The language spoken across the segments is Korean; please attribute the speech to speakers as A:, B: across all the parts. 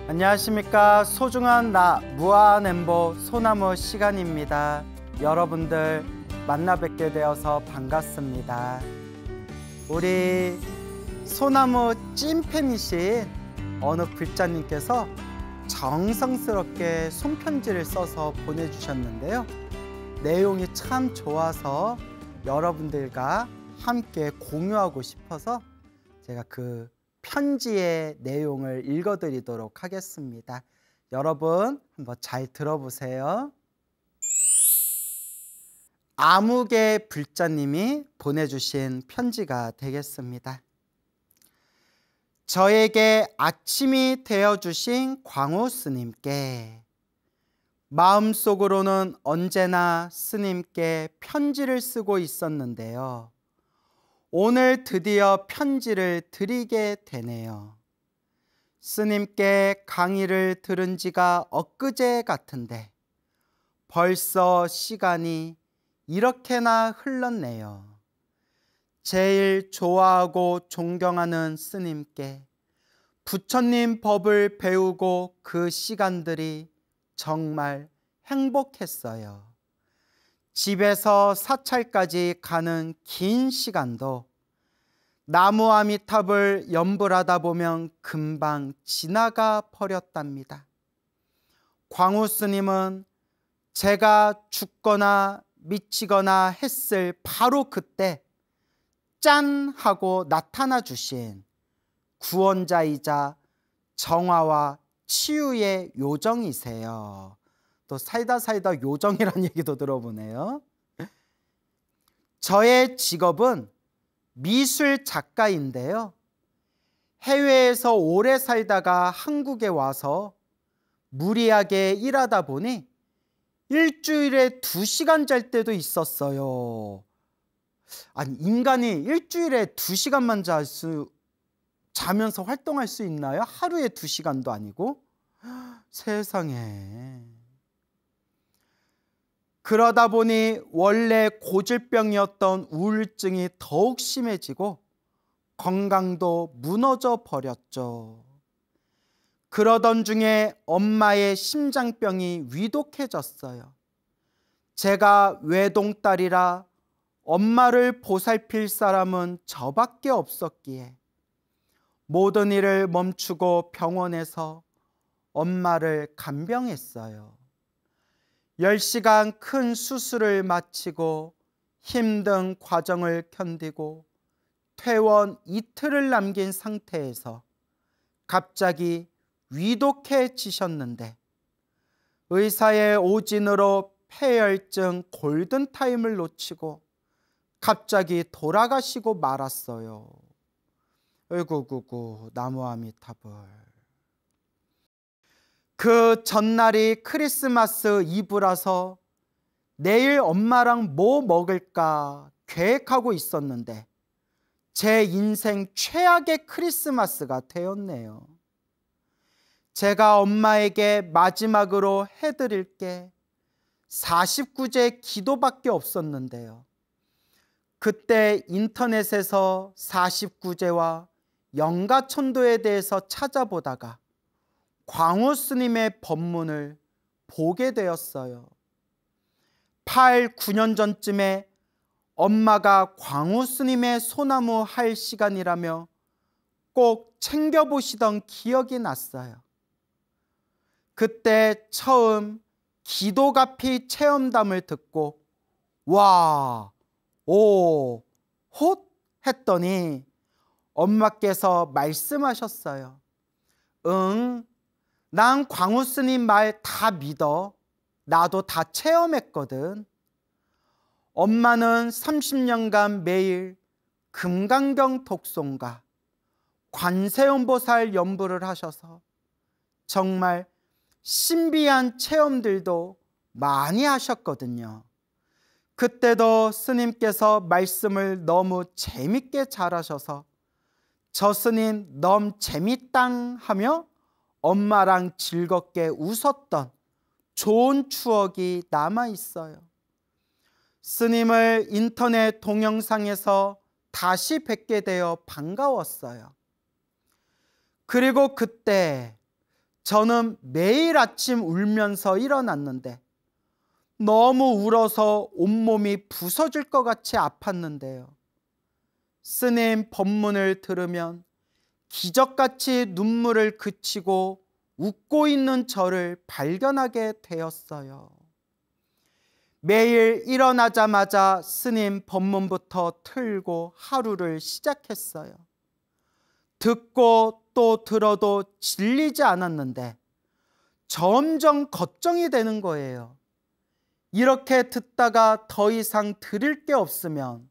A: 안녕하십니까. 소중한 나 무한엠보 소나무 시간입니다. 여러분들 만나 뵙게 되어서 반갑습니다. 우리 소나무 찐팬이신 어느 불자님께서 정성스럽게 손편지를 써서 보내주셨는데요. 내용이 참 좋아서 여러분들과 함께 공유하고 싶어서 제가 그 편지의 내용을 읽어드리도록 하겠습니다. 여러분 한번 잘 들어보세요. 아무개 불자님이 보내주신 편지가 되겠습니다. 저에게 아침이 되어주신 광우 스님께, 마음속으로는 언제나 스님께 편지를 쓰고 있었는데요. 오늘 드디어 편지를 드리게 되네요. 스님께 강의를 들은 지가 엊그제 같은데 벌써 시간이 이렇게나 흘렀네요. 제일 좋아하고 존경하는 스님께 부처님 법을 배우고 그 시간들이 정말 행복했어요. 집에서 사찰까지 가는 긴 시간도 나무 아미탑을 염불하다 보면 금방 지나가 버렸답니다. 광우 스님은 제가 죽거나 미치거나 했을 바로 그때 짠 하고 나타나 주신 구원자이자 정화와 치유의 요정이세요. 또 살다 요정이라는 얘기도 들어보네요. 저의 직업은 미술 작가인데요. 해외에서 오래 살다가 한국에 와서 무리하게 일하다 보니 일주일에 2시간 잘 때도 있었어요. 아니, 인간이 일주일에 2시간만 자면서 활동할 수 있나요? 하루에 2시간도 아니고? 세상에. 그러다 보니 원래 고질병이었던 우울증이 더욱 심해지고 건강도 무너져 버렸죠. 그러던 중에 엄마의 심장병이 위독해졌어요. 제가 외동딸이라 엄마를 보살필 사람은 저밖에 없었기에 모든 일을 멈추고 병원에서 엄마를 간병했어요. 10시간 큰 수술을 마치고 힘든 과정을 견디고 퇴원 이틀을 남긴 상태에서 갑자기 위독해지셨는데 의사의 오진으로 폐혈증 골든타임을 놓치고 갑자기 돌아가시고 말았어요. 어이구구구 나무아미타불. 그 전날이 크리스마스 이브라서 내일 엄마랑 뭐 먹을까 계획하고 있었는데 제 인생 최악의 크리스마스가 되었네요. 제가 엄마에게 마지막으로 해드릴 게 49제 기도밖에 없었는데요. 그때 인터넷에서 49제와 영가천도에 대해서 찾아보다가 광우 스님의 법문을 보게 되었어요. 8, 9년 전쯤에 엄마가 광우 스님의 소나무 할 시간이라며 꼭 챙겨보시던 기억이 났어요. 그때 처음 기도가피 체험담을 듣고 와, 오, 헛 했더니 엄마께서 말씀하셨어요. 응, 난 광우 스님 말 다 믿어. 나도 다 체험했거든. 엄마는 30년간 매일 금강경 독송과 관세음보살 연부를 하셔서 정말 신비한 체험들도 많이 하셨거든요. 그때도 스님께서 말씀을 너무 재밌게 잘하셔서 저 스님 너무 재밌당 하며 엄마랑 즐겁게 웃었던 좋은 추억이 남아있어요. 스님을 인터넷 동영상에서 다시 뵙게 되어 반가웠어요. 그리고 그때 저는 매일 아침 울면서 일어났는데 너무 울어서 온몸이 부서질 것 같이 아팠는데요. 스님 법문을 들으면 기적같이 눈물을 그치고 웃고 있는 저를 발견하게 되었어요. 매일 일어나자마자 스님 법문부터 틀고 하루를 시작했어요. 듣고 또 들어도 질리지 않았는데 점점 걱정이 되는 거예요. 이렇게 듣다가 더 이상 들을 게 없으면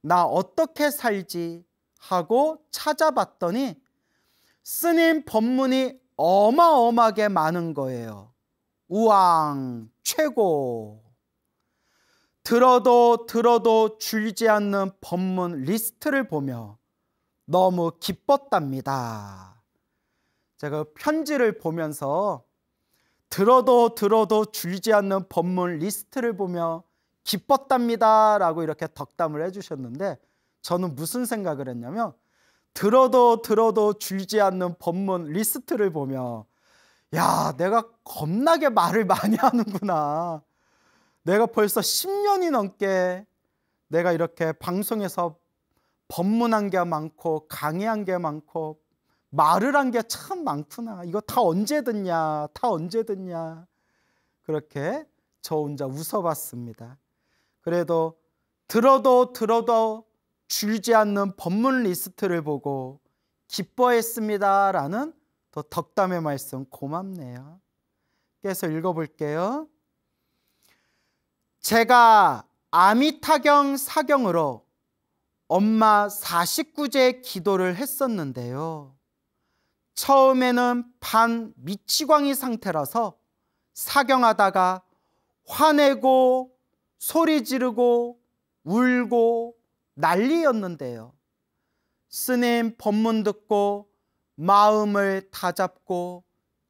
A: 나 어떻게 살지 하고 찾아봤더니 스님 법문이 어마어마하게 많은 거예요. 우왕 최고. 들어도 줄지 않는 법문 리스트를 보며 너무 기뻤답니다. 제가 편지를 보면서 들어도 줄지 않는 법문 리스트를 보며 기뻤답니다 라고 이렇게 덕담을 해주셨는데, 저는 무슨 생각을 했냐면 들어도 줄지 않는 법문 리스트를 보며 야, 내가 겁나게 말을 많이 하는구나. 내가 벌써 10년이 넘게 내가 이렇게 방송에서 법문한 게 많고 강의한 게 많고 말을 한 게 참 많구나. 이거 다 언제 듣냐, 그렇게 저 혼자 웃어봤습니다. 그래도 들어도 줄지 않는 법문 리스트를 보고 기뻐했습니다 라는 또 덕담의 말씀 고맙네요. 그래서 읽어볼게요. 제가 아미타경 사경으로 엄마 49제 기도를 했었는데요. 처음에는 반 미치광이 상태라서 사경하다가 화내고 소리 지르고 울고 난리였는데요. 스님 법문 듣고 마음을 다잡고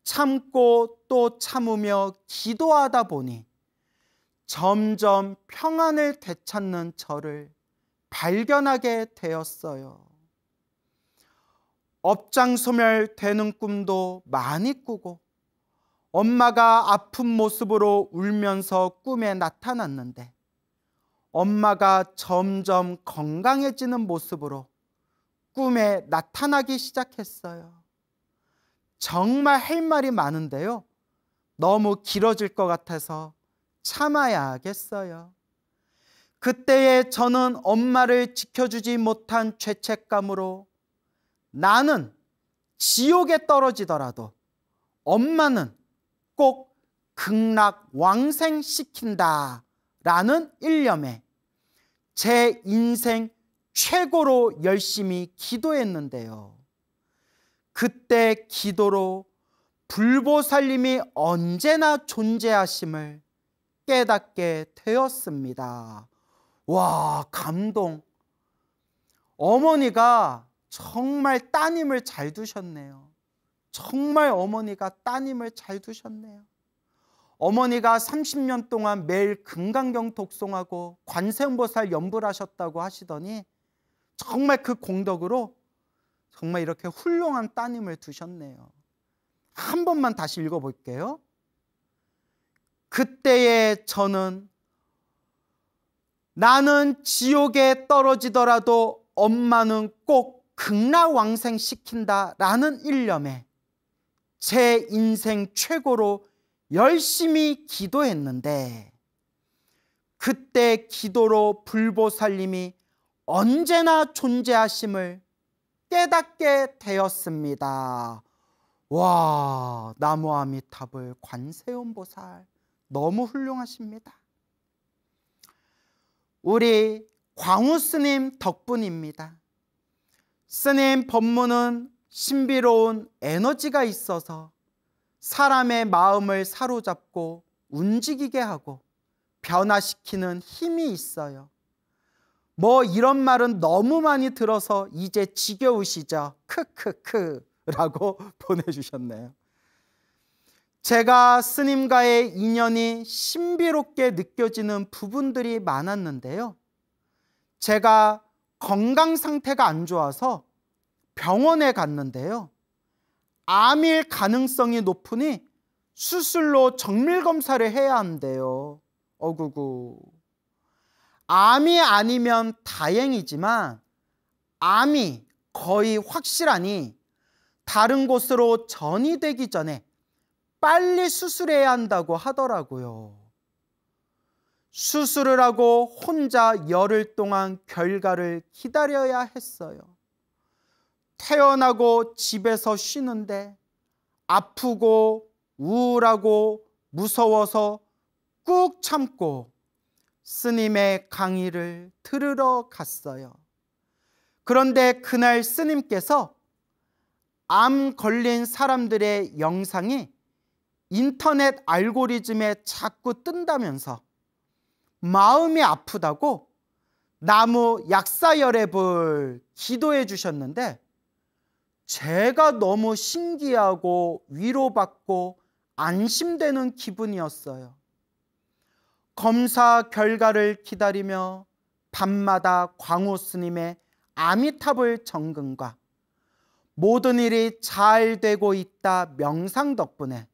A: 참고 또 참으며 기도하다 보니 점점 평안을 되찾는 저를 발견하게 되었어요. 업장소멸되는 꿈도 많이 꾸고 엄마가 아픈 모습으로 울면서 꿈에 나타났는데 엄마가 점점 건강해지는 모습으로 꿈에 나타나기 시작했어요. 정말 할 말이 많은데요. 너무 길어질 것 같아서 참아야겠어요. 그때에 저는 엄마를 지켜주지 못한 죄책감으로 나는 지옥에 떨어지더라도 엄마는 꼭 극락왕생시킨다 라는 일념에 제 인생 최고로 열심히 기도했는데요. 그때 기도로 불보살님이 언제나 존재하심을 깨닫게 되었습니다. 와, 감동. 어머니가 정말 따님을 잘 두셨네요. 정말 어머니가 따님을 잘 두셨네요. 어머니가 30년 동안 매일 금강경 독송하고 관세음보살 연불 하셨다고 하시더니 정말 그 공덕으로 정말 이렇게 훌륭한 따님을 두셨네요. 한 번만 다시 읽어볼게요. 그때에 저는 나는 지옥에 떨어지더라도 엄마는 꼭 극락왕생시킨다 라는 일념에 제 인생 최고로 열심히 기도했는데 그때 기도로 불보살님이 언제나 존재하심을 깨닫게 되었습니다. 와, 나무아미타불 관세음보살 너무 훌륭하십니다. 우리 광우 스님 덕분입니다. 스님 법문은 신비로운 에너지가 있어서 사람의 마음을 사로잡고 움직이게 하고 변화시키는 힘이 있어요. 뭐 이런 말은 너무 많이 들어서 이제 지겨우시죠? 크크크 라고 보내주셨네요. 제가 스님과의 인연이 신비롭게 느껴지는 부분들이 많았는데요. 제가 건강 상태가 안 좋아서 병원에 갔는데요. 암일 가능성이 높으니 수술로 정밀 검사를 해야 한대요. 어구구. 암이 아니면 다행이지만 암이 거의 확실하니 다른 곳으로 전이되기 전에 빨리 수술해야 한다고 하더라고요. 수술을 하고 혼자 열흘 동안 결과를 기다려야 했어요. 태어나고 집에서 쉬는데 아프고 우울하고 무서워서 꾹 참고 스님의 강의를 들으러 갔어요. 그런데 그날 스님께서 암 걸린 사람들의 영상이 인터넷 알고리즘에 자꾸 뜬다면서 마음이 아프다고 나무 약사열애불 기도해 주셨는데 제가 너무 신기하고 위로받고 안심되는 기분이었어요. 검사 결과를 기다리며 밤마다 광호 스님의 아미타불 정근과 모든 일이 잘 되고 있다 명상 덕분에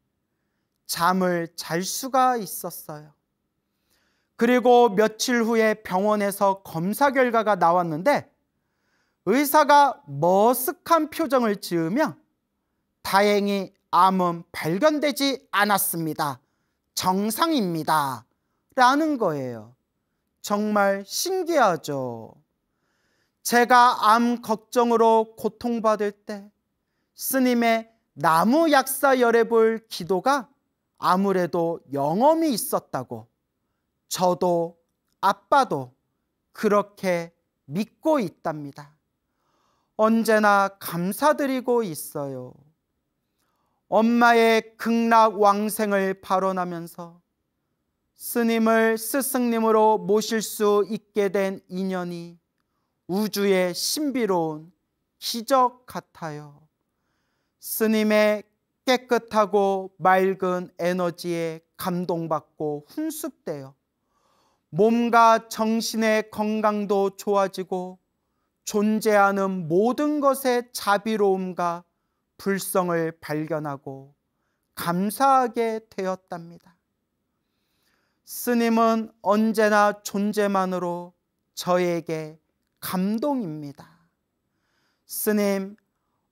A: 잠을 잘 수가 있었어요. 그리고 며칠 후에 병원에서 검사 결과가 나왔는데 의사가 머쓱한 표정을 지으며 다행히 암은 발견되지 않았습니다. 정상입니다. 라는 거예요. 정말 신기하죠. 제가 암 걱정으로 고통받을 때 스님의 나무 약사 열애불 기도가 아무래도 영험이 있었다고 저도 아빠도 그렇게 믿고 있답니다. 언제나 감사드리고 있어요. 엄마의 극락왕생을 발언하면서 스님을 스승님으로 모실 수 있게 된 인연이 우주의 신비로운 기적 같아요. 스님의 깨끗하고 맑은 에너지에 감동받고 훈습되어 몸과 정신의 건강도 좋아지고 존재하는 모든 것의 자비로움과 불성을 발견하고 감사하게 되었답니다. 스님은 언제나 존재만으로 저에게 감동입니다. 스님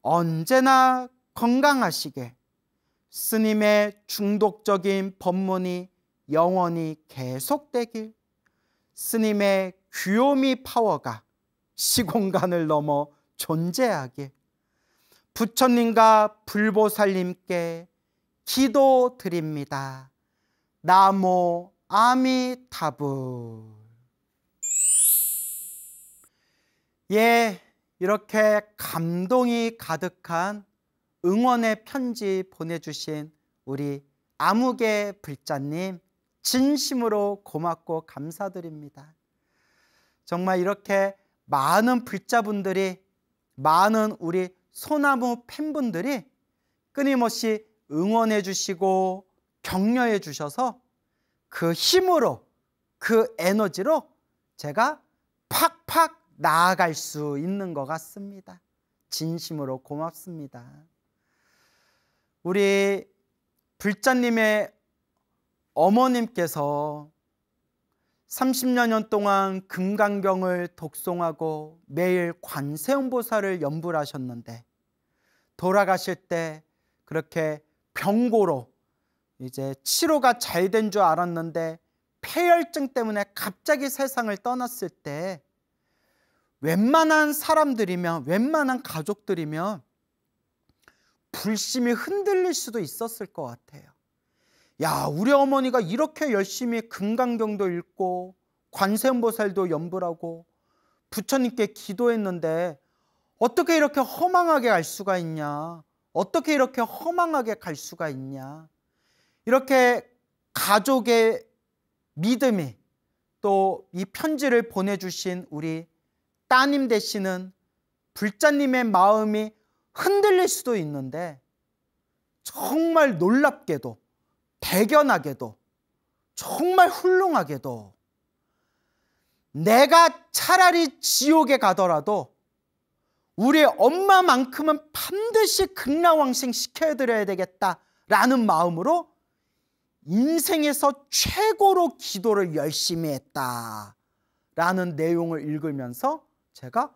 A: 언제나 건강하시게 스님의 중독적인 법문이 영원히 계속되길, 스님의 귀요미 파워가 시공간을 넘어 존재하길 부처님과 불보살님께 기도드립니다. 나모 아미타불. 예, 이렇게 감동이 가득한 응원의 편지 보내주신 우리 아무개 불자님 진심으로 고맙고 감사드립니다. 정말 이렇게 많은 불자분들이, 많은 우리 소나무 팬분들이 끊임없이 응원해 주시고 격려해 주셔서 그 힘으로, 그 에너지로 제가 팍팍 나아갈 수 있는 것 같습니다. 진심으로 고맙습니다. 우리 불자님의 어머님께서 30여 년 동안 금강경을 독송하고 매일 관세음보살을 연불 하셨는데 돌아가실 때 그렇게 병고로 이제 치료가 잘 된 줄 알았는데 폐혈증 때문에 갑자기 세상을 떠났을 때 웬만한 사람들이면, 웬만한 가족들이면 불심이 흔들릴 수도 있었을 것 같아요. 야, 우리 어머니가 이렇게 열심히 금강경도 읽고 관세음보살도 연불하고 부처님께 기도했는데 어떻게 이렇게 허망하게 갈 수가 있냐? 어떻게 이렇게 허망하게 갈 수가 있냐? 이렇게 가족의 믿음이, 또 이 편지를 보내주신 우리 따님 되시는 불자님의 마음이 흔들릴 수도 있는데 정말 놀랍게도, 대견하게도, 정말 훌륭하게도 내가 차라리 지옥에 가더라도 우리 엄마만큼은 반드시 극락왕생 시켜드려야 되겠다라는 마음으로 인생에서 최고로 기도를 열심히 했다라는 내용을 읽으면서 제가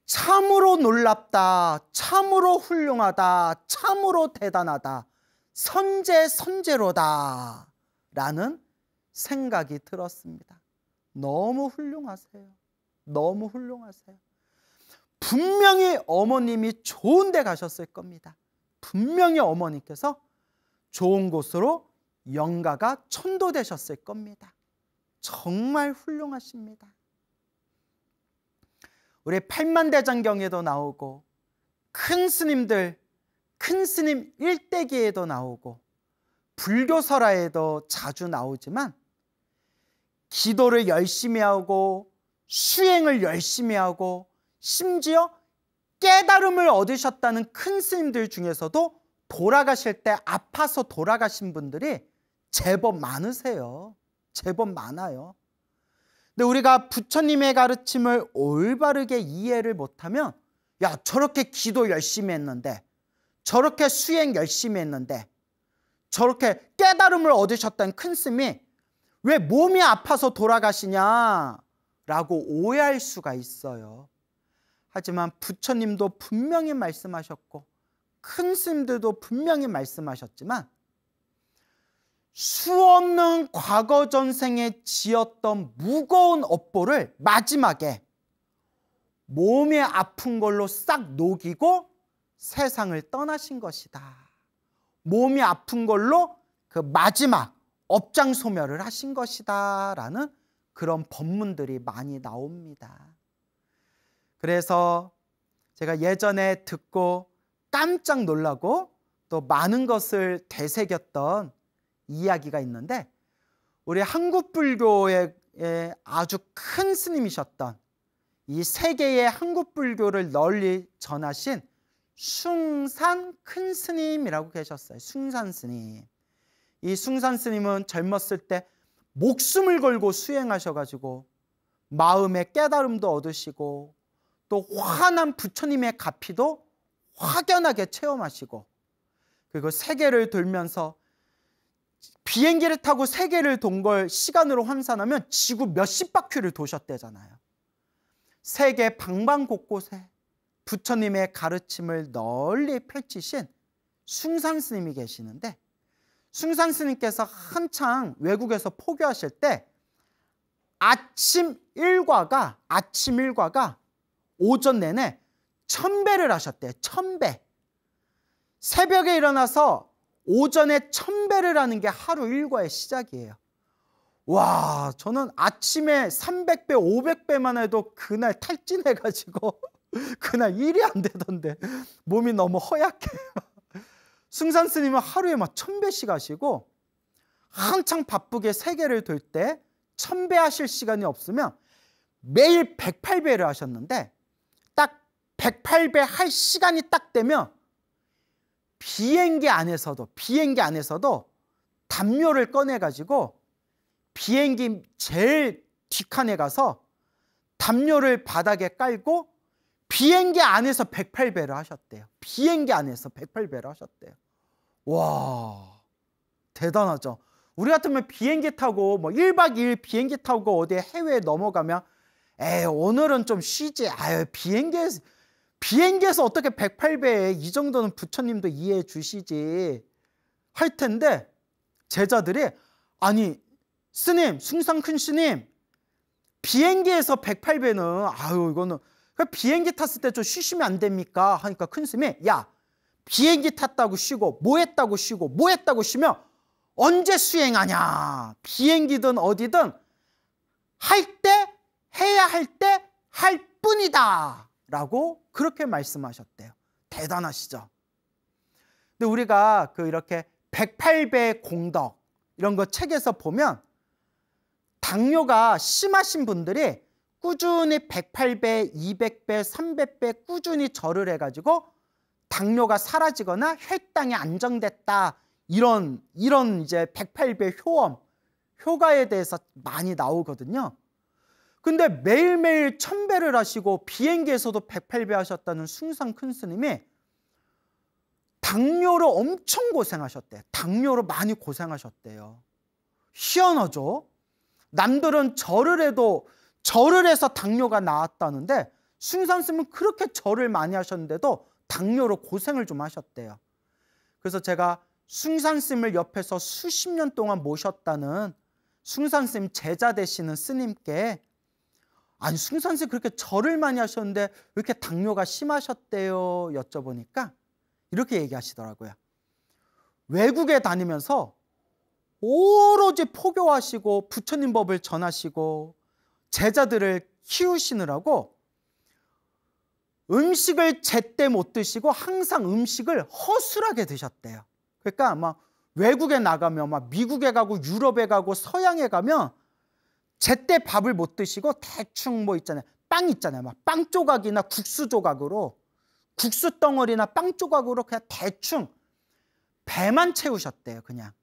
A: 참으로 놀랍다, 참으로 훌륭하다, 참으로 대단하다, 선제로다 라는 생각이 들었습니다. 너무 훌륭하세요. 너무 훌륭하세요. 분명히 어머님이 좋은 데 가셨을 겁니다. 분명히 어머니께서 좋은 곳으로 영가가 천도되셨을 겁니다. 정말 훌륭하십니다. 우리 팔만대장경에도 나오고 큰 스님들, 큰 스님 일대기에도 나오고 불교설화에도 자주 나오지만 기도를 열심히 하고 수행을 열심히 하고 심지어 깨달음을 얻으셨다는 큰 스님들 중에서도 돌아가실 때 아파서 돌아가신 분들이 제법 많으세요. 제법 많아요. 근데 우리가 부처님의 가르침을 올바르게 이해를 못하면 야, 저렇게 기도 열심히 했는데, 저렇게 수행 열심히 했는데, 저렇게 깨달음을 얻으셨다는 큰 스님이 왜 몸이 아파서 돌아가시냐라고 오해할 수가 있어요. 하지만 부처님도 분명히 말씀하셨고 큰 스님들도 분명히 말씀하셨지만 수없는 과거 전생에 지었던 무거운 업보를 마지막에 몸이 아픈 걸로 싹 녹이고 세상을 떠나신 것이다. 몸이 아픈 걸로 그 마지막 업장 소멸을 하신 것이다 라는 그런 법문들이 많이 나옵니다. 그래서 제가 예전에 듣고 깜짝 놀라고 또 많은 것을 되새겼던 이야기가 있는데, 우리 한국 불교의 아주 큰 스님이셨던 이 세계의 한국 불교를 널리 전하신 숭산 큰 스님이라고 계셨어요. 숭산 스님. 이 숭산 스님은 젊었을 때 목숨을 걸고 수행하셔가지고 마음의 깨달음도 얻으시고 또 환한 부처님의 가피도 확연하게 체험하시고, 그리고 세계를 돌면서 비행기를 타고 세계를 돈 걸 시간으로 환산하면 지구 몇십 바퀴를 도셨대잖아요. 세계 방방곳곳에 부처님의 가르침을 널리 펼치신 숭산 스님이 계시는데, 숭산 스님께서 한창 외국에서 포교하실 때 아침 일과가 오전 내내 1000배를 하셨대요. 1000배. 새벽에 일어나서 오전에 1000배를 하는 게 하루 일과의 시작이에요. 와, 저는 아침에 300배, 500배만 해도 그날 탈진해가지고 그날 일이 안 되던데 몸이 너무 허약해. 숭산 스님은 하루에 막 1000배씩 하시고 한창 바쁘게 세계를 돌 때 1000배 하실 시간이 없으면 매일 108배를 하셨는데, 딱 108배 할 시간이 딱 되면 비행기 안에서도 담요를 꺼내가지고 비행기 제일 뒷칸에 가서 담요를 바닥에 깔고 비행기 안에서 108배를 하셨대요. 비행기 안에서 108배를 하셨대요. 와, 대단하죠. 우리 같으면 비행기 타고 뭐 1박 2일 비행기 타고 어디 해외에 넘어가면 에이, 오늘은 좀 쉬지. 아유, 비행기에서 어떻게 108배에 이 정도는 부처님도 이해해 주시지 할 텐데, 제자들이 아니 스님, 숭산 큰 스님, 비행기에서 108배는 아유 이거는 비행기 탔을 때 좀 쉬시면 안 됩니까? 하니까 큰 스님이 야, 비행기 탔다고 쉬고 뭐 했다고 쉬고 뭐 했다고 쉬면 언제 수행하냐. 비행기든 어디든 할 때 해야 할 때 할 뿐이다 라고 그렇게 말씀하셨대요. 대단하시죠? 근데 우리가 이렇게 108배 공덕 이런 거 책에서 보면 당뇨가 심하신 분들이 꾸준히 108배, 200배, 300배 꾸준히 절을 해가지고 당뇨가 사라지거나 혈당이 안정됐다, 이런 이제 108배 효과에 대해서 많이 나오거든요. 근데 매일매일 1000배를 하시고 비행기에서도 108배 하셨다는 숭상 큰 스님이 당뇨로 엄청 고생하셨대요. 당뇨로 많이 고생하셨대요. 희한하죠? 남들은 절을 해서 당뇨가 나았다는데 숭상 스님은 그렇게 절을 많이 하셨는데도 당뇨로 고생을 좀 하셨대요. 그래서 제가 숭상 스님을 옆에서 수십 년 동안 모셨다는 숭상 스님 제자 되시는 스님께, 아니 숭상 스님 그렇게 절을 많이 하셨는데 왜 이렇게 당뇨가 심하셨대요? 여쭤보니까 이렇게 얘기하시더라고요. 외국에 다니면서 오로지 포교하시고 부처님 법을 전하시고 제자들을 키우시느라고 음식을 제때 못 드시고 항상 음식을 허술하게 드셨대요. 그러니까 막 외국에 나가면, 막 미국에 가고 유럽에 가고 서양에 가면 제때 밥을 못 드시고 대충 뭐 있잖아요. 빵 있잖아요. 막 빵 조각이나 국수 조각으로, 국수 덩어리나 빵 조각으로 그냥 대충 배만 채우셨대요. 그냥.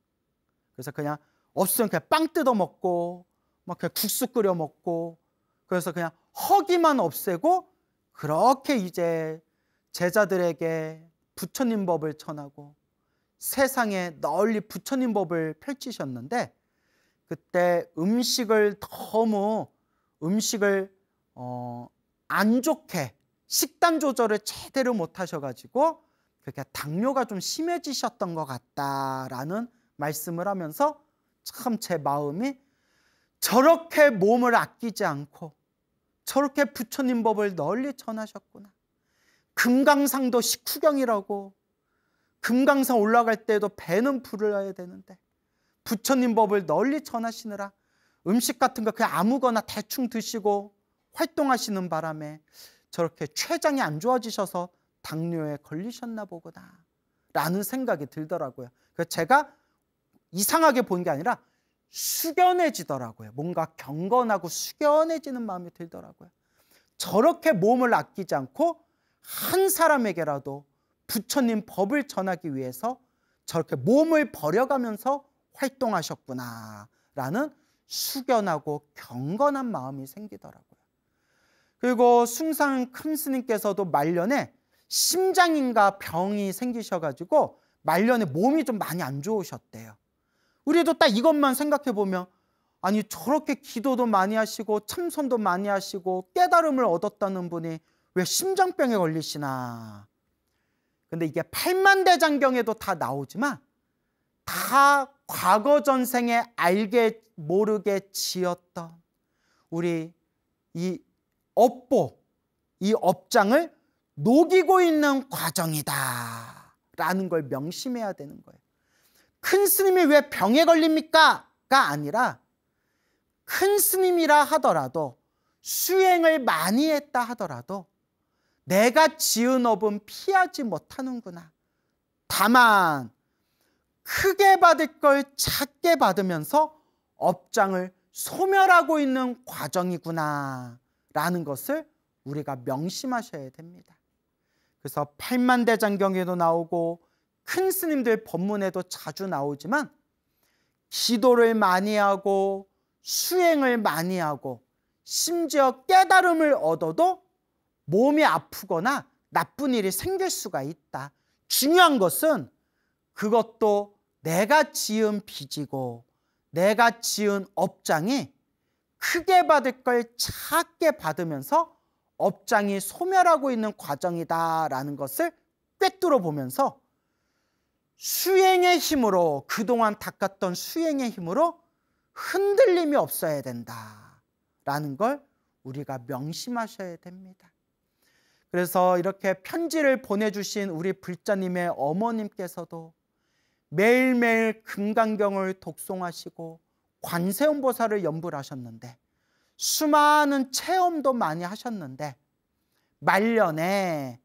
A: 그래서 그냥 없으면 그냥 빵 뜯어 먹고 막 그냥 국수 끓여 먹고, 그래서 그냥 허기만 없애고 그렇게 이제 제자들에게 부처님 법을 전하고 세상에 널리 부처님 법을 펼치셨는데, 그때 음식을 안 좋게 식단 조절을 제대로 못 하셔가지고 그렇게 당뇨가 좀 심해지셨던 것 같다라는 말씀을 하면서 참 제 마음이, 저렇게 몸을 아끼지 않고 저렇게 부처님 법을 널리 전하셨구나. 금강산도 식후경이라고, 금강산 올라갈 때도 배는 불러야 되는데 부처님 법을 널리 전하시느라 음식 같은 거 그냥 아무거나 대충 드시고 활동하시는 바람에 저렇게 췌장이 안 좋아지셔서 당뇨에 걸리셨나 보구나 라는 생각이 들더라고요. 그래서 제가 이상하게 본 게 아니라 숙연해지더라고요. 뭔가 경건하고 숙연해지는 마음이 들더라고요. 저렇게 몸을 아끼지 않고 한 사람에게라도 부처님 법을 전하기 위해서 저렇게 몸을 버려가면서 활동하셨구나 라는 숙연하고 경건한 마음이 생기더라고요. 그리고 숭상 큰 스님께서도 말년에 심장인가 병이 생기셔가지고 말년에 몸이 좀 많이 안 좋으셨대요. 우리도 딱 이것만 생각해 보면, 아니 저렇게 기도도 많이 하시고 참선도 많이 하시고 깨달음을 얻었다는 분이 왜 심장병에 걸리시나. 근데 이게 팔만대장경에도 다 나오지만 다 과거 전생에 알게 모르게 지었던 우리 이 업보, 이 업장을 녹이고 있는 과정이다 라는 걸 명심해야 되는 거예요. 큰 스님이 왜 병에 걸립니까? 가 아니라 큰 스님이라 하더라도, 수행을 많이 했다 하더라도 내가 지은 업은 피하지 못하는구나. 다만 크게 받을 걸 작게 받으면서 업장을 소멸하고 있는 과정이구나 라는 것을 우리가 명심하셔야 됩니다. 그래서 팔만대장경에도 나오고 큰 스님들 법문에도 자주 나오지만, 기도를 많이 하고 수행을 많이 하고 심지어 깨달음을 얻어도 몸이 아프거나 나쁜 일이 생길 수가 있다. 중요한 것은 그것도 내가 지은 빚이고 내가 지은 업장이 크게 받을 걸 작게 받으면서 업장이 소멸하고 있는 과정이다라는 것을 꿰뚫어 보면서, 수행의 힘으로, 그동안 닦았던 수행의 힘으로 흔들림이 없어야 된다라는 걸 우리가 명심하셔야 됩니다. 그래서 이렇게 편지를 보내주신 우리 불자님의 어머님께서도 매일매일 금강경을 독송하시고 관세음보살을 연불 하셨는데, 수많은 체험도 많이 하셨는데, 말년에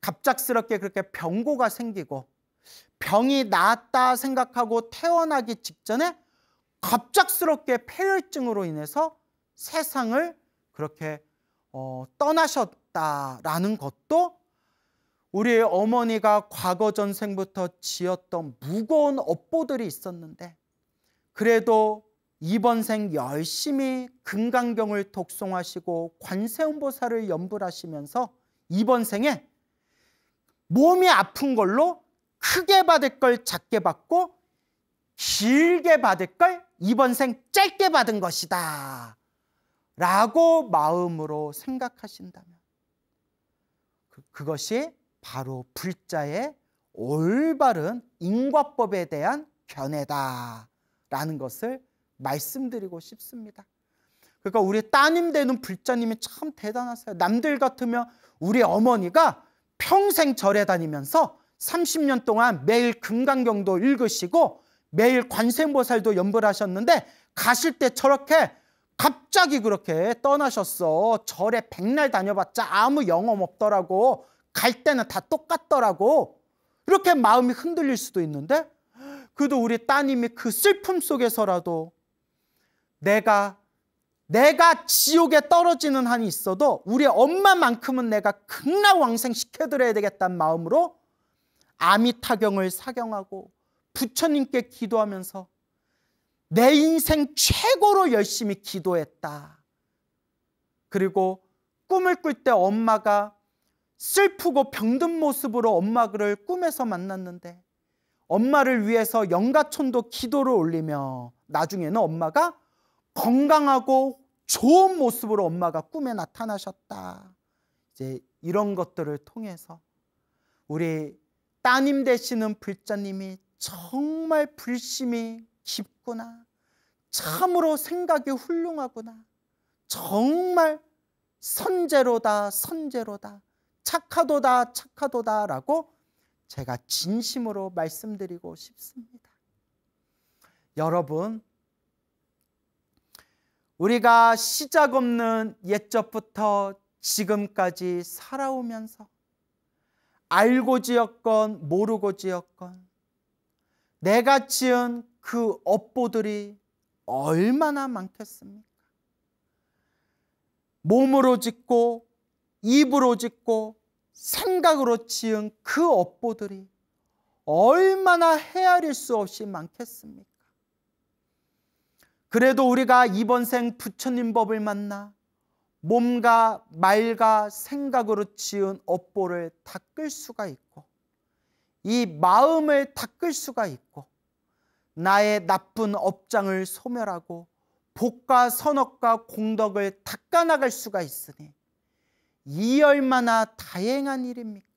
A: 갑작스럽게 그렇게 병고가 생기고 병이 나았다 생각하고 퇴원하기 직전에 갑작스럽게 폐혈증으로 인해서 세상을 그렇게 떠나셨다라는 것도 우리 어머니가 과거 전생부터 지었던 무거운 업보들이 있었는데, 그래도 이번 생 열심히 금강경을 독송하시고 관세음보살을 연불하시면서 이번 생에 몸이 아픈 걸로 크게 받을 걸 작게 받고 길게 받을 걸 이번 생 짧게 받은 것이다 라고 마음으로 생각하신다면 그것이 바로 불자의 올바른 인과법에 대한 견해다라는 것을 말씀드리고 싶습니다. 그러니까 우리 따님 되는 불자님이 참 대단하세요. 남들 같으면 우리 어머니가 평생 절에 다니면서 30년 동안 매일 금강경도 읽으시고 매일 관세음보살도 연불하셨는데 가실 때 저렇게 갑자기 그렇게 떠나셨어. 절에 백날 다녀봤자 아무 영험 없더라고. 갈 때는 다 똑같더라고. 이렇게 마음이 흔들릴 수도 있는데 그래도 우리 따님이 그 슬픔 속에서라도 내가 지옥에 떨어지는 한이 있어도 우리 엄마만큼은 내가 극락왕생 시켜드려야 되겠다는 마음으로 아미타경을 사경하고 부처님께 기도하면서 내 인생 최고로 열심히 기도했다. 그리고 꿈을 꿀 때 엄마가 슬프고 병든 모습으로 엄마를 꿈에서 만났는데 엄마를 위해서 영가천도 기도를 올리며 나중에는 엄마가 건강하고 좋은 모습으로 엄마가 꿈에 나타나셨다. 이제 이런 것들을 통해서 우리 따님 되시는 불자님이 정말 불심이 깊구나. 참으로 생각이 훌륭하구나. 정말 선제로다, 선제로다. 착하도다, 착하도다 라고 제가 진심으로 말씀드리고 싶습니다. 여러분, 우리가 시작 없는 옛적부터 지금까지 살아오면서 알고 지었건 모르고 지었건 내가 지은 그 업보들이 얼마나 많겠습니까? 몸으로 짓고 입으로 짓고 생각으로 지은 그 업보들이 얼마나 헤아릴 수 없이 많겠습니까? 그래도 우리가 이번 생 부처님 법을 만나 몸과 말과 생각으로 지은 업보를 닦을 수가 있고 이 마음을 닦을 수가 있고 나의 나쁜 업장을 소멸하고 복과 선업과 공덕을 닦아나갈 수가 있으니 이 얼마나 다행한 일입니까?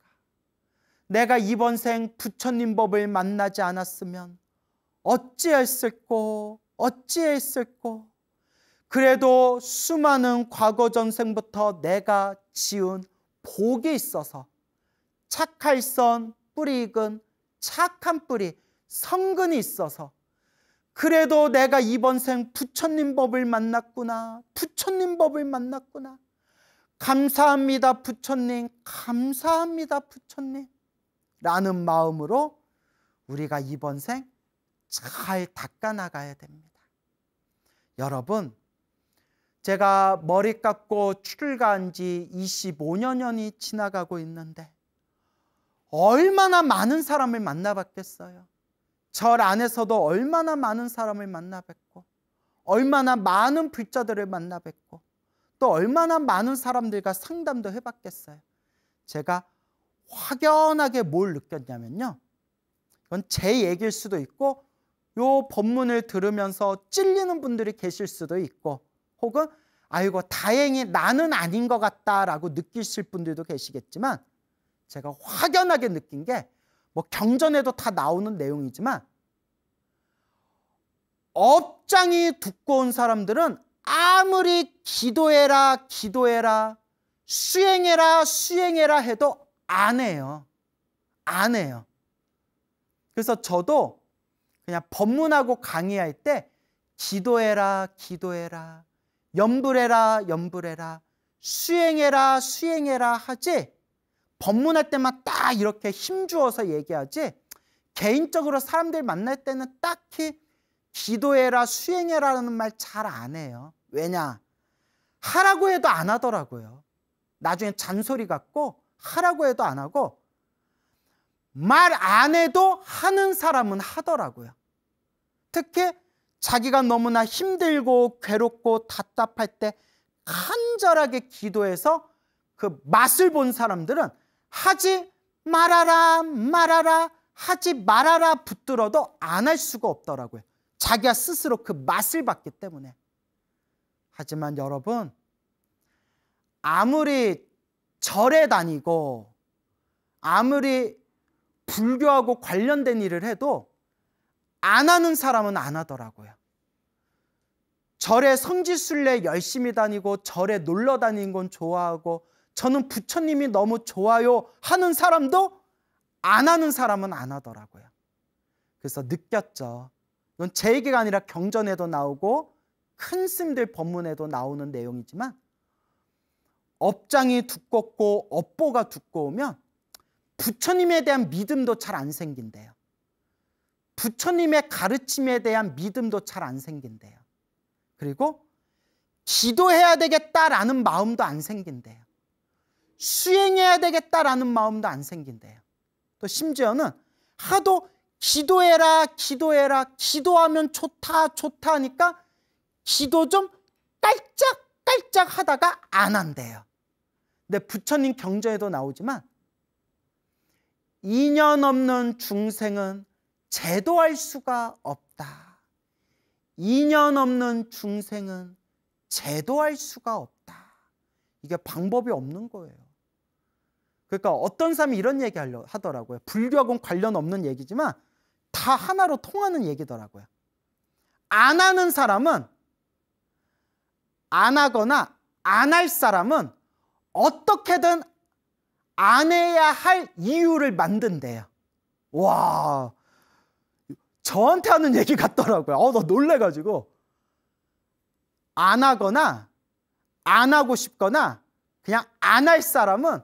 A: 내가 이번 생 부처님 법을 만나지 않았으면 어찌했을꼬 어찌했을꼬. 그래도 수많은 과거 전생부터 내가 지은 복이 있어서 착할선 뿌리 익은 착한 뿌리 성근이 있어서 그래도 내가 이번 생 부처님 법을 만났구나. 부처님 법을 만났구나. 감사합니다 부처님. 감사합니다 부처님. 라는 마음으로 우리가 이번 생 잘 닦아나가야 됩니다. 여러분, 제가 머리 깎고 출가한 지 25년이 지나가고 있는데 얼마나 많은 사람을 만나봤겠어요. 절 안에서도 얼마나 많은 사람을 만나뵙고 얼마나 많은 불자들을 만나뵙고 또 얼마나 많은 사람들과 상담도 해봤겠어요. 제가 확연하게 뭘 느꼈냐면요, 이건 제 얘기일 수도 있고 요 법문을 들으면서 찔리는 분들이 계실 수도 있고 혹은 아이고 다행히 나는 아닌 것 같다라고 느끼실 분들도 계시겠지만 제가 확연하게 느낀 게 뭐 경전에도 다 나오는 내용이지만 업장이 두꺼운 사람들은 아무리 기도해라 기도해라 수행해라 수행해라 해도 안 해요. 안 해요. 그래서 저도 그냥 법문하고 강의할 때 기도해라 기도해라 염불해라 염불해라 수행해라 수행해라 하지 법문할 때만 딱 이렇게 힘주어서 얘기하지 개인적으로 사람들 만날 때는 딱히 기도해라 수행해라라는 말 잘 안 해요. 왜냐? 하라고 해도 안 하더라고요. 나중에 잔소리 같고 하라고 해도 안 하고 말 안 해도 하는 사람은 하더라고요. 특히 자기가 너무나 힘들고 괴롭고 답답할 때 간절하게 기도해서 그 맛을 본 사람들은 하지 말아라 말아라 하지 말아라 붙들어도 안 할 수가 없더라고요. 자기가 스스로 그 맛을 봤기 때문에. 하지만 여러분, 아무리 절에 다니고 아무리 불교하고 관련된 일을 해도 안 하는 사람은 안 하더라고요. 절에 성지순례 열심히 다니고 절에 놀러 다니는 건 좋아하고 저는 부처님이 너무 좋아요 하는 사람도 안 하는 사람은 안 하더라고요. 그래서 느꼈죠. 이건 제 얘기가 아니라 경전에도 나오고 큰 스님들 법문에도 나오는 내용이지만, 업장이 두껍고 업보가 두꺼우면 부처님에 대한 믿음도 잘 안 생긴대요. 부처님의 가르침에 대한 믿음도 잘 안 생긴대요. 그리고 기도해야 되겠다라는 마음도 안 생긴대요. 수행해야 되겠다라는 마음도 안 생긴대요. 또 심지어는 하도 기도해라 기도해라 기도하면 좋다 좋다 하니까 기도 좀 깔짝깔짝 하다가 안 한대요. 근데 부처님 경전에도 나오지만 인연 없는 중생은 제도할 수가 없다. 인연 없는 중생은 제도할 수가 없다. 이게 방법이 없는 거예요. 그러니까 어떤 사람이 이런 얘기 하더라고요. 불교하고는 관련 없는 얘기지만 다 하나로 통하는 얘기더라고요. 안 하는 사람은, 안 하거나 안 할 사람은 어떻게든 안 해야 할 이유를 만든대요. 와, 저한테 하는 얘기 같더라고요. 나 놀래가지고. 안 하거나 안 하고 싶거나 그냥 안 할 사람은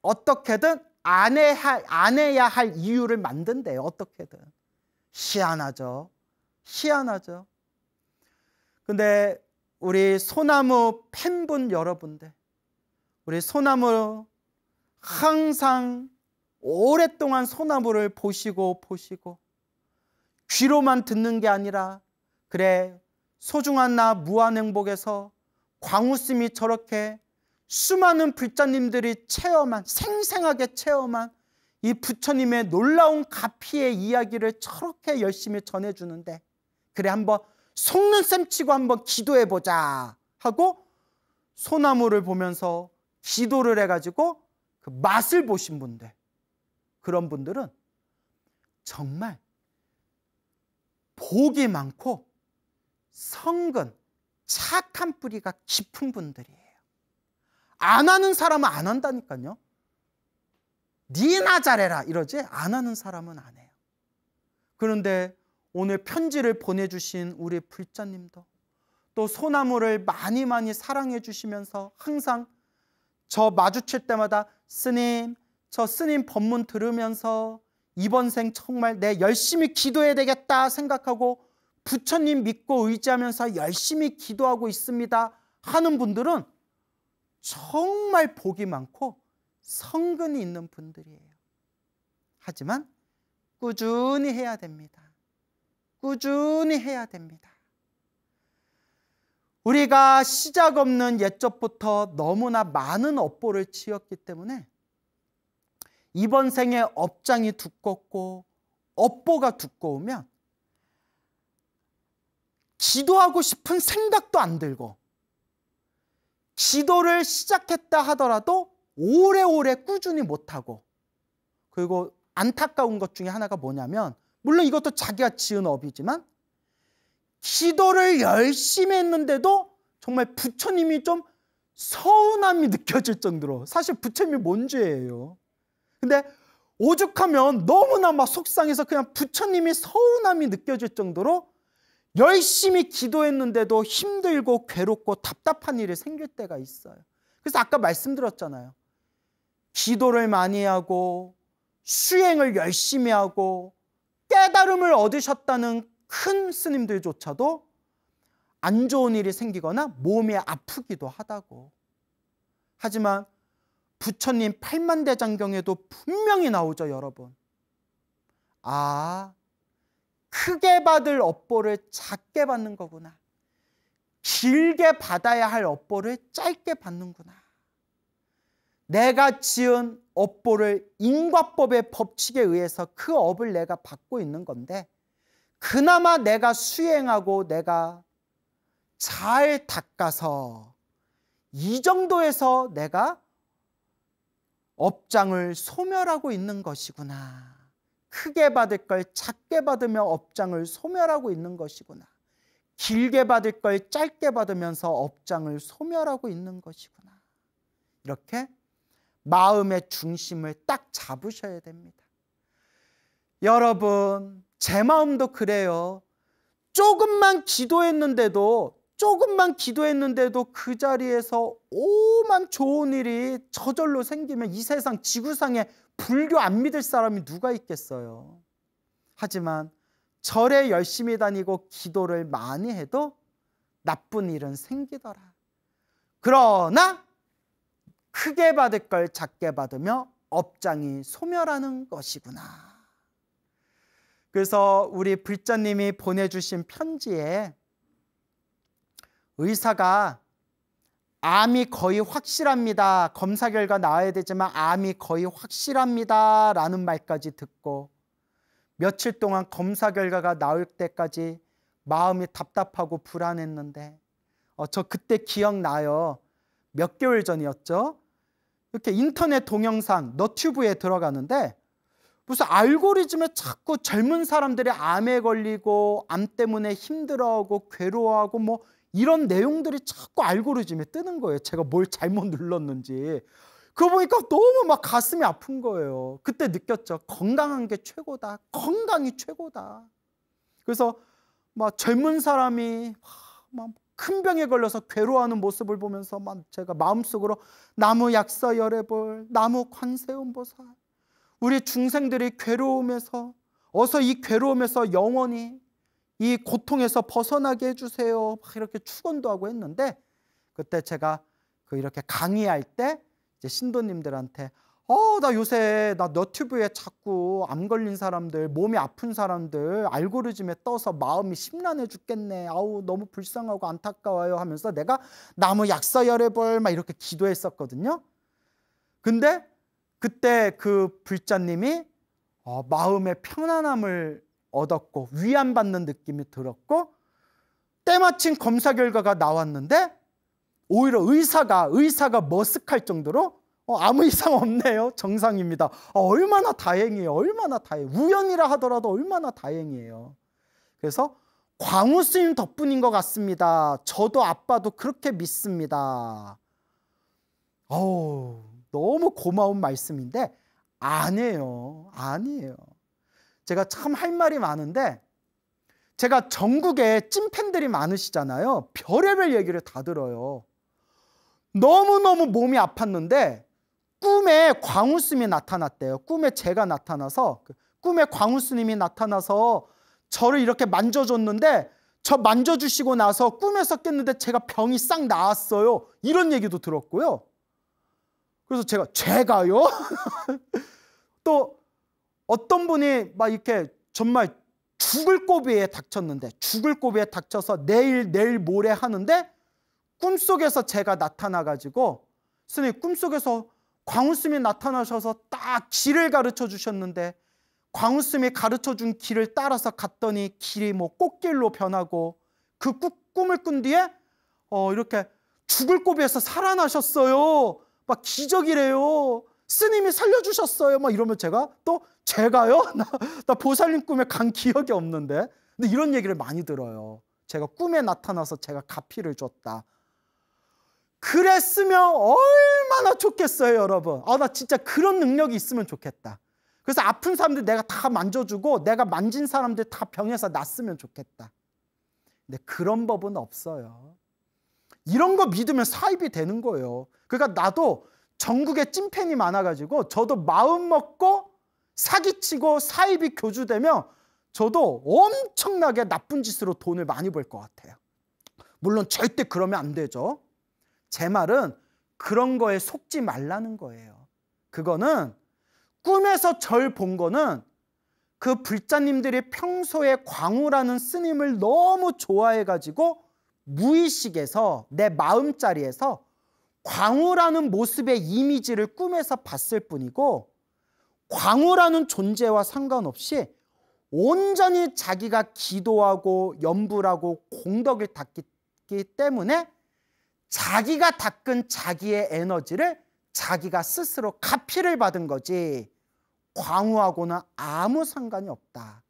A: 어떻게든 안 해야 할 이유를 만든대요. 어떻게든. 희한하죠. 희한하죠. 근데 우리 소나무 팬분 여러분들, 우리 소나무 항상 오랫동안 소나무를 보시고 귀로만 듣는 게 아니라, 그래 소중한 나 무한행복에서 광우스님이 저렇게 수많은 불자님들이 생생하게 체험한 이 부처님의 놀라운 가피의 이야기를 저렇게 열심히 전해주는데, 그래 한번 속는 셈 치고 한번 기도해보자 하고 소나무를 보면서 기도를 해가지고 그 맛을 보신 분들, 그런 분들은 정말 복이 많고 성근, 착한 뿌리가 깊은 분들이에요. 안 하는 사람은 안 한다니까요. 니나 잘해라 이러지 안 하는 사람은 안 해요. 그런데 오늘 편지를 보내주신 우리 불자님도 또 소나무를 많이 사랑해 주시면서 항상 저 마주칠 때마다 스님, 저 스님 법문 들으면서 이번 생 정말 내 열심히 기도해야 되겠다 생각하고 부처님 믿고 의지하면서 열심히 기도하고 있습니다 하는 분들은 정말 복이 많고 성근이 있는 분들이에요. 하지만 꾸준히 해야 됩니다. 꾸준히 해야 됩니다. 우리가 시작 없는 옛적부터 너무나 많은 업보를 지었기 때문에 이번 생에 업장이 두껍고 업보가 두꺼우면 기도하고 싶은 생각도 안 들고, 기도를 시작했다 하더라도 오래오래 꾸준히 못하고, 그리고 안타까운 것 중에 하나가 뭐냐면, 물론 이것도 자기가 지은 업이지만 기도를 열심히 했는데도 정말 부처님이 좀 서운함이 느껴질 정도로, 사실 부처님이 뭔 죄예요. 근데 오죽하면 너무나 막 속상해서 그냥 부처님이 서운함이 느껴질 정도로 열심히 기도했는데도 힘들고 괴롭고 답답한 일이 생길 때가 있어요. 그래서 아까 말씀드렸잖아요. 기도를 많이 하고 수행을 열심히 하고 깨달음을 얻으셨다는 큰 스님들조차도 안 좋은 일이 생기거나 몸이 아프기도 하다고. 하지만 부처님 팔만대장경에도 분명히 나오죠, 여러분. 크게 받을 업보를 작게 받는 거구나. 길게 받아야 할 업보를 짧게 받는구나. 내가 지은 업보를 인과법의 법칙에 의해서 그 업을 내가 받고 있는 건데, 그나마 내가 수행하고 내가 잘 닦아서 이 정도에서 내가 업장을 소멸하고 있는 것이구나. 크게 받을 걸 작게 받으며 업장을 소멸하고 있는 것이구나. 길게 받을 걸 짧게 받으면서 업장을 소멸하고 있는 것이구나. 이렇게 마음의 중심을 딱 잡으셔야 됩니다. 여러분, 제 마음도 그래요. 조금만 기도했는데도 그 자리에서 오만 좋은 일이 저절로 생기면 이 세상 지구상에 불교 안 믿을 사람이 누가 있겠어요. 하지만 절에 열심히 다니고 기도를 많이 해도 나쁜 일은 생기더라. 그러나 크게 받을 걸 작게 받으며 업장이 소멸하는 것이구나. 그래서 우리 불자님이 보내주신 편지에 의사가 암이 거의 확실합니다. 검사 결과 나와야 되지만 암이 거의 확실합니다. 라는 말까지 듣고 며칠 동안 검사 결과가 나올 때까지 마음이 답답하고 불안했는데 저 그때 기억나요. 몇 개월 전이었죠. 이렇게 인터넷 동영상 너튜브에 들어가는데 무슨 알고리즘에 자꾸 젊은 사람들이 암에 걸리고 암 때문에 힘들어하고 괴로워하고 뭐 이런 내용들이 자꾸 알고리즘에 뜨는 거예요. 제가 뭘 잘못 눌렀는지. 그거 보니까 너무 막 가슴이 아픈 거예요. 그때 느꼈죠. 건강한 게 최고다. 건강이 최고다. 그래서 막 젊은 사람이 막 큰 병에 걸려서 괴로워하는 모습을 보면서 막 제가 마음속으로 나무 약사 열애볼, 나무 관세음보살, 우리 중생들이 괴로움에서 어서 이 괴로움에서 영원히 이 고통에서 벗어나게 해주세요. 막 이렇게 축원도 하고 했는데 그때 제가 이렇게 강의할 때 이제 신도님들한테 나 요새 나 너튜브에 자꾸 암 걸린 사람들, 몸이 아픈 사람들 알고리즘에 떠서 마음이 심란해 죽겠네. 아우 너무 불쌍하고 안타까워요 하면서 내가 나무 약사 열애볼 막 이렇게 기도했었거든요. 근데 그때 그 불자님이 마음의 편안함을 얻었고 위안받는 느낌이 들었고 때마침 검사 결과가 나왔는데 오히려 의사가 머쓱할 정도로 아무 이상 없네요. 정상입니다. 얼마나 다행이에요. 얼마나 다행이에요. 우연이라 하더라도 얼마나 다행이에요. 그래서 광우 스님 덕분인 것 같습니다. 저도 아빠도 그렇게 믿습니다. 너무 고마운 말씀인데 아니에요. 제가 참 할 말이 많은데 제가 전국에 찐팬들이 많으시잖아요. 별의별 얘기를 다 들어요. 너무너무 몸이 아팠는데 꿈에 광우 스님이 나타났대요. 꿈에 제가 나타나서 꿈에 광우 스님이 나타나서 저를 이렇게 만져줬는데 저 만져주시고 나서 꿈에서 깼는데 제가 병이 싹 나았어요. 이런 얘기도 들었고요. 그래서 제가요? 또 어떤 분이 막 이렇게 정말 죽을 고비에 닥쳐서 내일 모레 하는데 꿈속에서 제가 나타나가지고 스님 꿈속에서 광우 스님이 나타나셔서 딱 길을 가르쳐 주셨는데 광우 스님이 가르쳐 준 길을 따라서 갔더니 길이 뭐 꽃길로 변하고 그 꿈을 꾼 뒤에 이렇게 죽을 고비에서 살아나셨어요. 막 기적이래요. 스님이 살려주셨어요. 막 이러면 제가요? 나 보살님 꿈에 간 기억이 없는데. 근데 이런 얘기를 많이 들어요. 제가 꿈에 나타나서 제가 가피를 줬다. 그랬으면 얼마나 좋겠어요, 여러분. 나 진짜 그런 능력이 있으면 좋겠다. 그래서 아픈 사람들 내가 다 만져주고 내가 만진 사람들 다 병에서 낫으면 좋겠다. 근데 그런 법은 없어요. 이런 거 믿으면 사입이 되는 거예요. 그러니까 나도 전국에 찐팬이 많아가지고 저도 마음 먹고 사기치고 사입이 교주되면 저도 엄청나게 나쁜 짓으로 돈을 많이 벌 것 같아요. 물론 절대 그러면 안 되죠. 제 말은 그런 거에 속지 말라는 거예요. 그거는 꿈에서 절 본 거는 그 불자님들이 평소에 광우라는 스님을 너무 좋아해가지고 무의식에서 내 마음자리에서 광우라는 모습의 이미지를 꿈에서 봤을 뿐이고 광우라는 존재와 상관없이 온전히 자기가 기도하고 염불하고 공덕을 닦기 때문에 자기가 닦은 자기의 에너지를 자기가 스스로 가피를 받은 거지 광우하고는 아무 상관이 없다.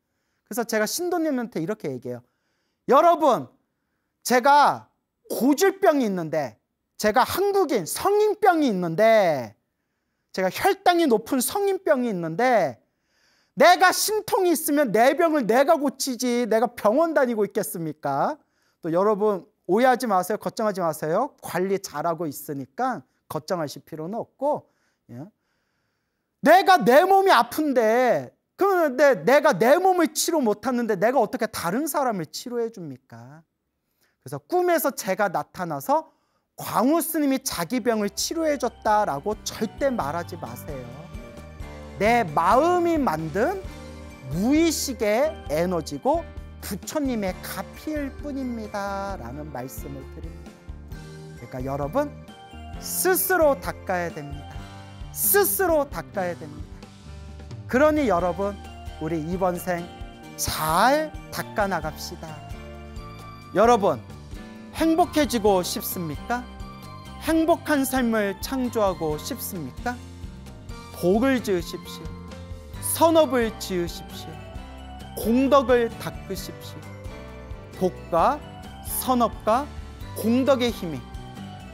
A: 그래서 제가 신도님한테 이렇게 얘기해요. 여러분, 제가 고질병이 있는데, 제가 한국인 성인병이 있는데, 제가 혈당이 높은 성인병이 있는데 내가 신통이 있으면 내 병을 내가 고치지 내가 병원 다니고 있겠습니까? 또 여러분 오해하지 마세요. 걱정하지 마세요. 관리 잘하고 있으니까 걱정하실 필요는 없고, 내가 내 몸이 아픈데, 그런데 내가 내 몸을 치료 못하는데 내가 어떻게 다른 사람을 치료해 줍니까? 그래서 꿈에서 제가 나타나서 광우 스님이 자기 병을 치료해 줬다라고 절대 말하지 마세요. 내 마음이 만든 무의식의 에너지고 부처님의 가피일 뿐입니다 라는 말씀을 드립니다. 그러니까 여러분, 스스로 닦아야 됩니다. 스스로 닦아야 됩니다. 그러니 여러분, 우리 이번 생 잘 닦아 나갑시다. 여러분, 행복해지고 싶습니까? 행복한 삶을 창조하고 싶습니까? 복을 지으십시오. 선업을 지으십시오. 공덕을 닦으십시오. 복과 선업과 공덕의 힘이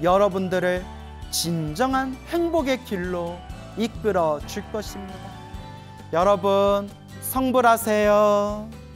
A: 여러분들을 진정한 행복의 길로 이끌어 줄 것입니다. 여러분, 성불하세요.